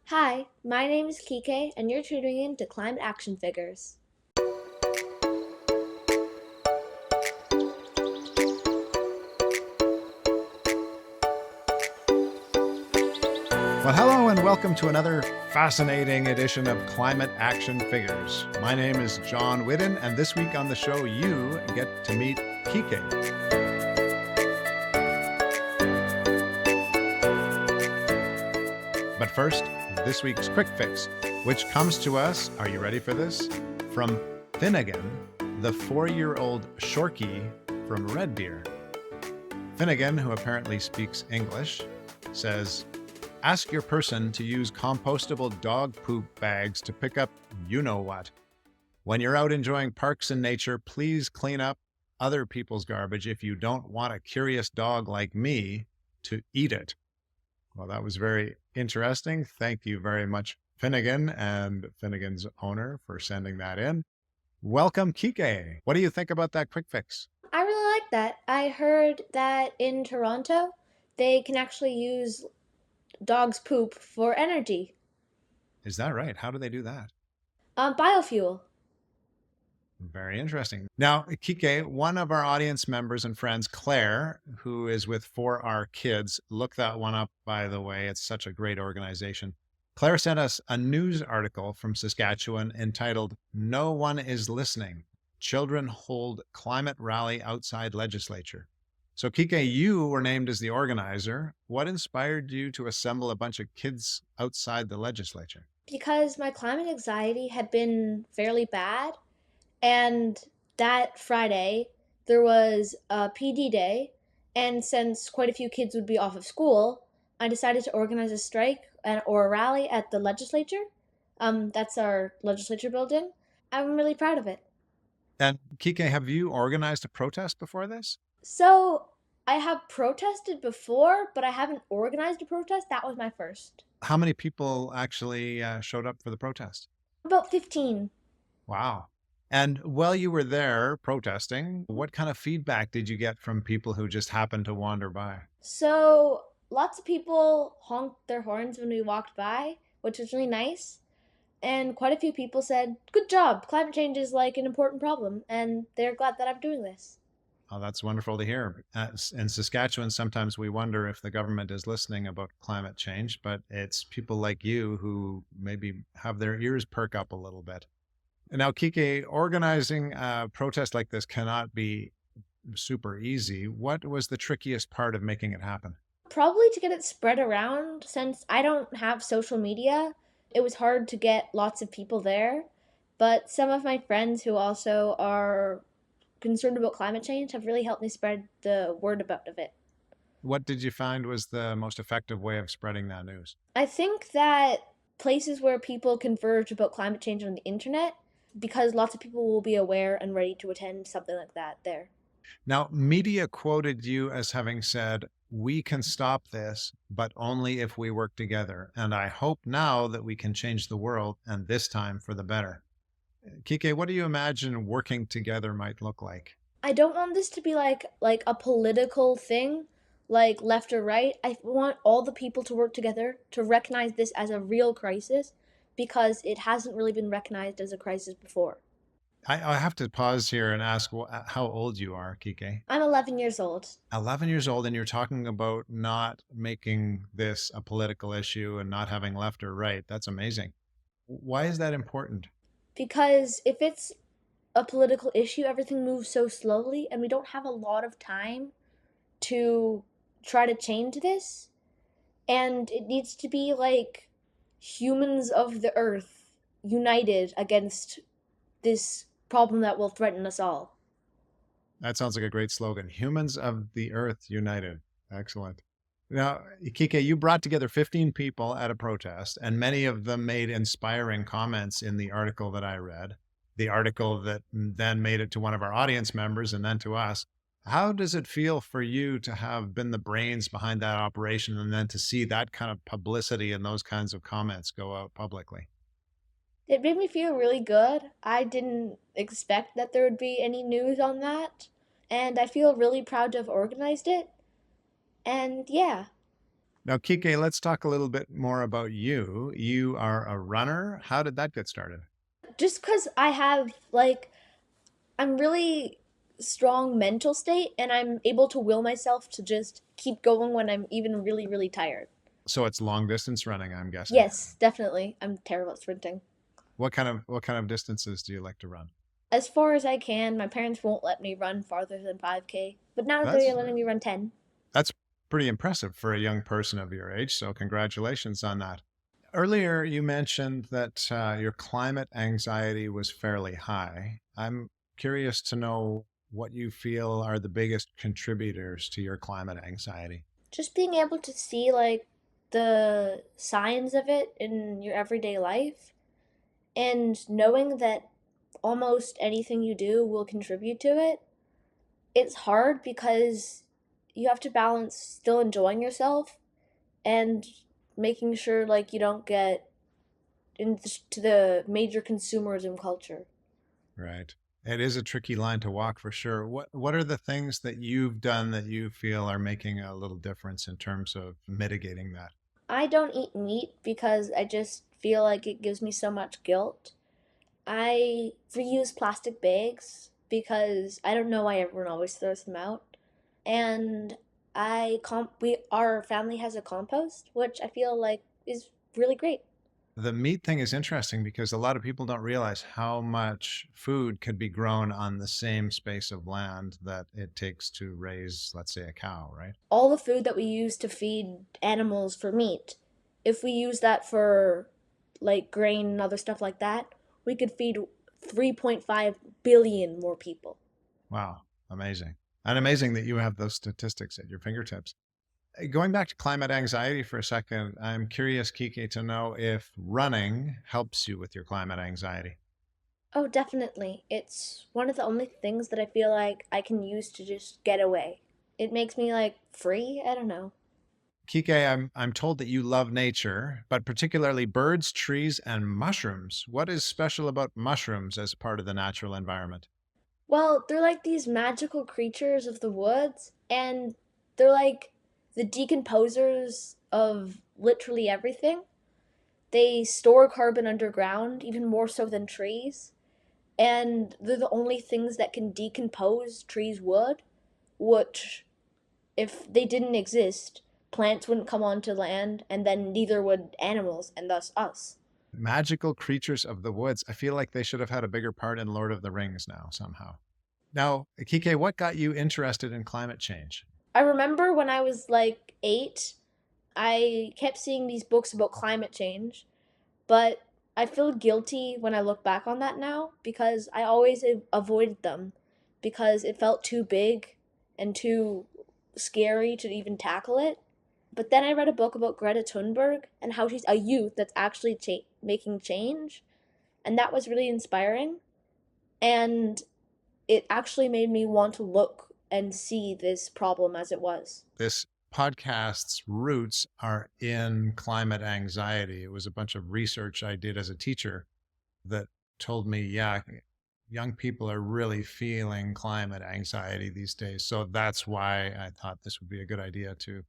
Hi, my name is Kiké, and you're tuning in to Climate Action Figures. Well, hello and welcome to another fascinating edition of Climate Action Figures. My name is John Whiddon, and this week on the show, you get to meet Kiké. But first, this week's QuickFix, which comes to us, are you ready for this? From Finnegan, the 4-year-old Shorkie from Red Deer. Finnegan, who apparently speaks English, says, ask your person to use compostable dog poop bags to pick up you-know-what. When you're out enjoying parks and nature, please clean up other people's garbage if you don't want a curious dog like me to eat it. Well, that was very interesting. Thank you very much, Finnegan and Finnegan's owner, for sending that in. Welcome, Kiké. What do you think about that quick fix? I really like that. I heard that in Toronto, they can actually use dog's poop for energy. Is that right? How do they do that? Biofuel. Very interesting. Now, Kiké, one of our audience members and friends, Claire, who is with For Our Kids, look that one up, by the way. It's such a great organization. Claire sent us a news article from Saskatchewan entitled, No One is Listening. Children Hold Climate Rally Outside Legislature. So, Kiké, you were named as the organizer. What inspired you to assemble a bunch of kids outside the legislature? Because my climate anxiety had been fairly bad, and that Friday there was a PD day, and since quite a few kids would be off of school, I decided to organize a strike or a rally at the legislature. That's our legislature building. I'm really proud of it. And Kiké, have you organized a protest before this? So I have protested before, but I haven't organized a protest. That was my first. How many people actually showed up for the protest? About 15. Wow. And while you were there protesting, what kind of feedback did you get from people who just happened to wander by? So lots of people honked their horns when we walked by, which was really nice. And quite a few people said, "Good job. Climate change is like an important problem," and they're glad that I'm doing this. Oh, that's wonderful to hear. In Saskatchewan, sometimes we wonder if the government is listening about climate change, but it's people like you who maybe have their ears perk up a little bit. Now, Kiké, organizing a protest like this cannot be super easy. What was the trickiest part of making it happen? Probably to get it spread around since I don't have social media. It was hard to get lots of people there, but some of my friends who also are concerned about climate change have really helped me spread the word about of it. What did you find was the most effective way of spreading that news? I think that places where people converge about climate change on the internet, because lots of people will be aware and ready to attend something like that there. Now, media quoted you as having said, we can stop this, but only if we work together. And I hope now that we can change the world, and this time for the better. Kiké, what do you imagine working together might look like? I don't want this to be like a political thing, like left or right. I want all the people to work together to recognize this as a real crisis because it hasn't really been recognized as a crisis before. I have to pause here and ask how old you are, Kiké. I'm 11 years old 11 years old, and you're talking about not making this a political issue and not having left or right. That's amazing. Why is that important? because if it's a political issue, everything moves so slowly and we don't have a lot of time to try to change this. And it needs to be like humans of the earth united against this problem that will threaten us all. That sounds like a great slogan. Humans of the Earth United. Excellent. Now, Kiké, you brought together 15 people at a protest, and many of them made inspiring comments in the article that I read, the article that then made it to one of our audience members and then to us. How does it feel for you to have been the brains behind that operation and then to see that kind of publicity and those kinds of comments go out publicly? It made me feel really good. I didn't expect that there would be any news on that, and I feel really proud to have organized it. And yeah, Now, Kike, let's talk a little bit more about you. You are a runner. How did that get started? Just because I have, like, I'm really strong mental state and I'm able to will myself to just keep going when I'm even really, really tired. So it's long distance running, I'm guessing. Yes, definitely. I'm terrible at sprinting. What kind of distances do you like to run? As far as I can, my parents won't let me run farther than 5K, but now they're That's letting me run 10. that's pretty impressive for a young person of your age. So congratulations on that. Earlier, you mentioned that your climate anxiety was fairly high. I'm curious to know what you feel are the biggest contributors to your climate anxiety. Just being able to see, like, the signs of it in your everyday life and knowing that almost anything you do will contribute to it. It's hard because you have to balance still enjoying yourself and making sure, like, you don't get into the major consumerism culture. Right. It is a tricky line to walk for sure. What are the things that you've done that you feel are making a little difference in terms of mitigating that? I don't eat meat because I just feel like it gives me so much guilt. I reuse plastic bags because I don't know why everyone always throws them out. And our family has a compost, which I feel like is really great. The meat thing is interesting because a lot of people don't realize how much food could be grown on the same space of land that it takes to raise, let's say, a cow, right? All the food that we use to feed animals for meat, if we use that for like grain and other stuff like that, we could feed 3.5 billion more people. Wow, amazing. And amazing that you have those statistics at your fingertips. Going back to climate anxiety for a second, I'm curious, Kiki, to know if running helps you with your climate anxiety. Oh, definitely. It's one of the only things that I feel like I can use to just get away. It makes me like free. I don't know. Kike, I'm told that you love nature, but particularly birds, trees, and mushrooms. What is special about mushrooms as part of the natural environment? Well, they're like these magical creatures of the woods, and they're like the decomposers of literally everything. They store carbon underground, even more so than trees, and they're the only things that can decompose trees' wood, which, if they didn't exist, plants wouldn't come onto land, and then neither would animals, and thus us. Magical creatures of the woods. I feel like they should have had a bigger part in Lord of the Rings now, somehow. Now, Kike, what got you interested in climate change? I remember when I was like 8, I kept seeing these books about climate change, but I feel guilty when I look back on that now because I always avoided them because it felt too big and too scary to even tackle it. But then I read a book about Greta Thunberg and how she's a youth that's actually making change, and that was really inspiring. And it actually made me want to look and see this problem as it was. This podcast's roots are in climate anxiety. It was a bunch of research I did as a teacher that told me, yeah, young people are really feeling climate anxiety these days. So that's why I thought this would be a good idea to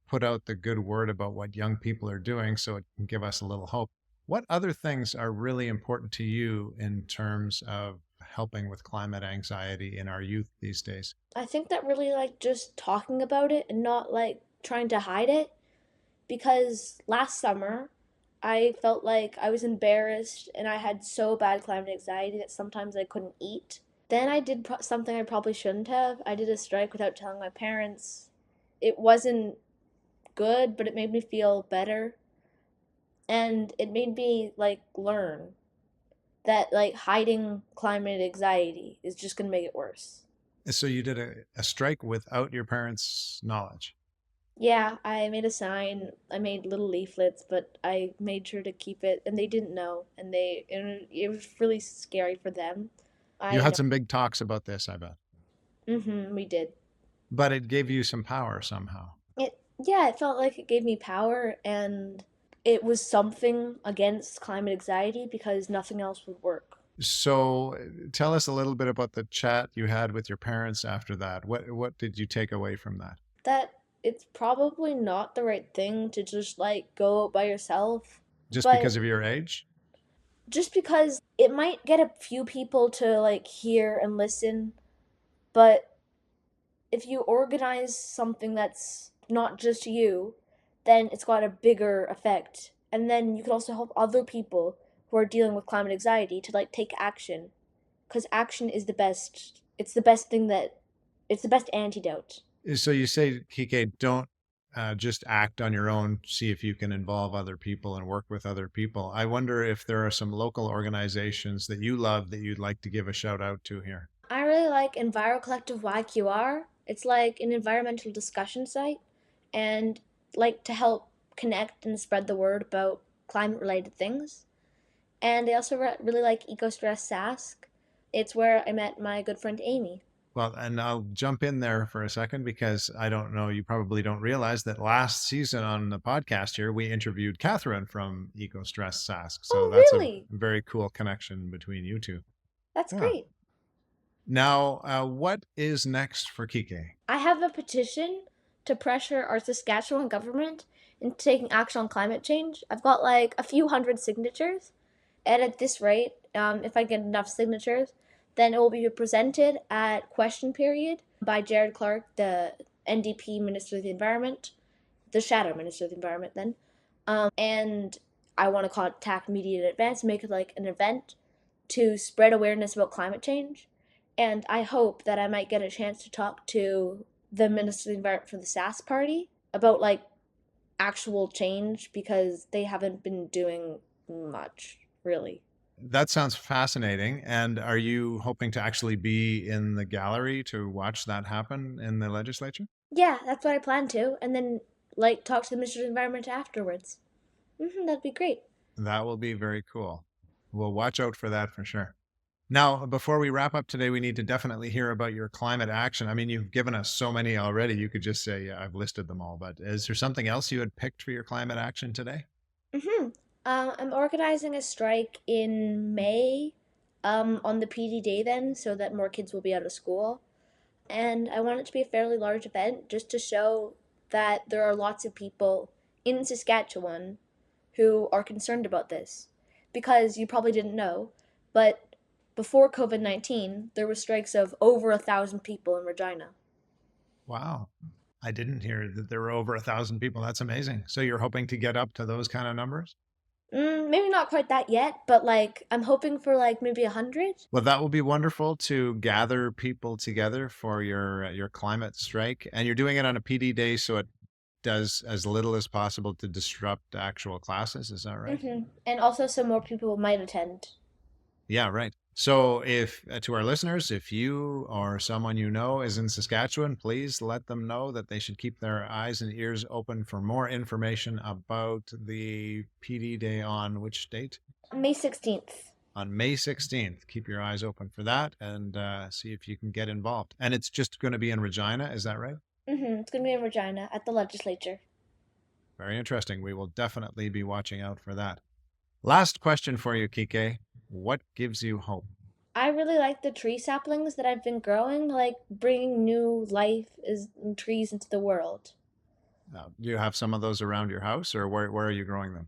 put out the good word about what young people are doing so it can give us a little hope. What other things are really important to you in terms of helping with climate anxiety in our youth these days? I think that really, like, just talking about it and not like trying to hide it, because last summer I felt like I was embarrassed and I had so bad climate anxiety that sometimes I couldn't eat. Then I did something I probably shouldn't have. I did a strike without telling my parents. It wasn't good, but it made me feel better. And it made me like learn that like hiding climate anxiety is just going to make it worse. So you did a strike without your parents' knowledge. Yeah, I made a sign. I made little leaflets, but I made sure to keep it, and they didn't know, and it was really scary for them. You I had know. some big talks about this, I bet, We did. but it gave you some power somehow. Yeah, it felt like it gave me power, and it was something against climate anxiety because nothing else would work. So tell us a little bit about the chat you had with your parents after that. What did you take away from that? That It's probably not the right thing to just like go out by yourself, Just but because of your age? just because it might get a few people to like hear and listen, but if you organize something that's not just you, then it's got a bigger effect. And then you can also help other people who are dealing with climate anxiety to like take action, because action is the best. It's the best thing that it's the best antidote. So you say, Kiké, don't just act on your own, see if you can involve other people and work with other people. I wonder if there are some local organizations that you love that you'd like to give a shout out to here. I really like Enviro Collective YQR. It's like an environmental discussion site and like to help connect and spread the word about climate related things. And I also really like Eco Stress Sask. It's where I met my good friend Amy. Well, and I'll jump in there for a second because I don't know, you probably don't realize that last season on the podcast here, we interviewed Catherine from Eco Stress Sask. So Oh, that's a really? very cool connection between you two. That's Yeah. great. Now, what is next for Kiké? I have a petition to pressure our Saskatchewan government into taking action on climate change. I've got like a few hundred signatures, and at this rate, if I get enough signatures, then it will be presented at question period by Jared Clark, the NDP Minister of the Environment, the Shadow Minister of the Environment, then. And I want to contact media in advance, make it like an event to spread awareness about climate change. And I hope that I might get a chance to talk to the Minister of the Environment for the SAS party about like actual change because they haven't been doing much, really. That sounds fascinating. And are you hoping to actually be in the gallery to watch that happen in the legislature? Yeah, that's what I plan to. And then like talk to the Minister of the Environment afterwards. That'd be great. That will be very cool. We'll watch out for that for sure. Now, before we wrap up today, we need to definitely hear about your climate action. I mean, you've given us so many already. You could just say, yeah, I've listed them all. But is there something else you had picked for your climate action today? Mm-hmm. I'm organizing a strike in May, on the PD day then, so that more kids will be out of school. And I want it to be a fairly large event just to show that there are lots of people in Saskatchewan who are concerned about this. Because you probably didn't know, but before COVID-19, there were strikes of over 1,000 people in Regina. Wow. I didn't hear that there were over 1,000 people. That's amazing. So you're hoping to get up to those kind of numbers? Maybe not quite that yet, but like I'm hoping for like maybe 100. Well, that will be wonderful to gather people together for your climate strike, and you're doing it on a PD day, so it does as little as possible to disrupt actual classes. Is that right? And also so more people might attend. Yeah, right. So, if to our listeners, if you or someone you know is in Saskatchewan, please let them know that they should keep their eyes and ears open for more information about the PD Day on which date? May 16th. On May 16th. Keep your eyes open for that and see if you can get involved. And it's just going to be in Regina, is that right? It's going to be in Regina at the legislature. Very interesting. We will definitely be watching out for that. Last question for you, Kike. What gives you hope? I really like the tree saplings that I've been growing, like bringing new life is trees into the world. Do you have some of those around your house, or where are you growing them?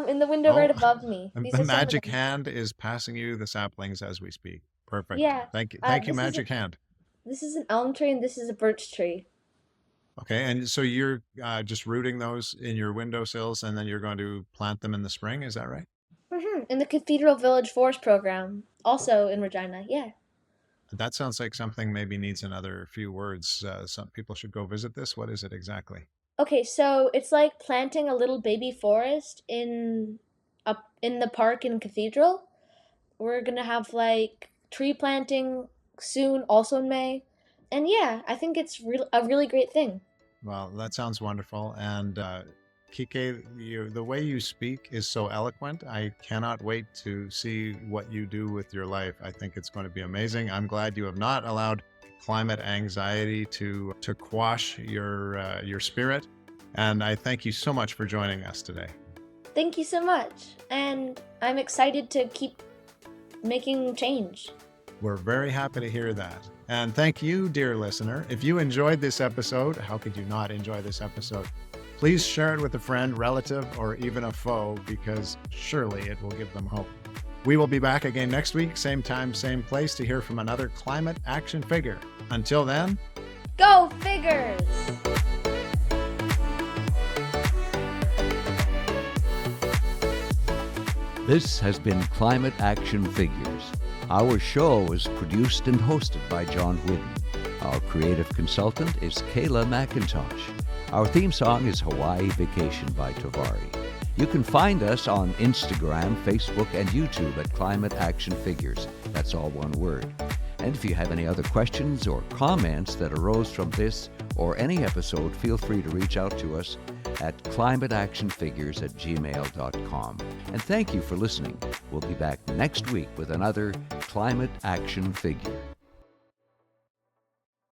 In the window right Oh, above me. These the are some of magic them. hand is passing you the saplings as we speak. Perfect. Yeah. Thank you. Thank you, This is magic hand. an elm tree and this is a birch tree. Okay, and so you're just rooting those in your windowsills, and then you're going to plant them in the spring. Is that right? In the Cathedral Village Forest program, also in Regina. Yeah. That sounds like something maybe needs another few words. Some people should go visit this. What is it exactly? Okay, so it's like planting a little baby forest in the park in Cathedral. We're gonna have like tree planting soon, also in May, and yeah, I think it's a really great thing. Well, that sounds wonderful. And Kike, the way you speak is so eloquent. I cannot wait to see what you do with your life. I think it's going to be amazing. I'm glad you have not allowed climate anxiety to quash your spirit. And I thank you so much for joining us today. Thank you so much, and I'm excited to keep making change. We're very happy to hear that. And thank you, dear listener. If you enjoyed this episode, how could you not enjoy this episode? Please share it with a friend, relative, or even a foe, because surely it will give them hope. We will be back again next week, same time, same place, to hear from another climate action figure. Until then, Go figures! This has been Climate Action Figures. Our show is produced and hosted by John Whidden. Our creative consultant is Kayla McIntosh. Our theme song is Hawaii Vacation by Tovari. You can find us on Instagram, Facebook, and YouTube at Climate Action Figures. That's all one word. And if you have any other questions or comments that arose from this or any episode, feel free to reach out to us at climateactionfigures@gmail.com. And thank you for listening. We'll be back next week with another Climate Action Figure.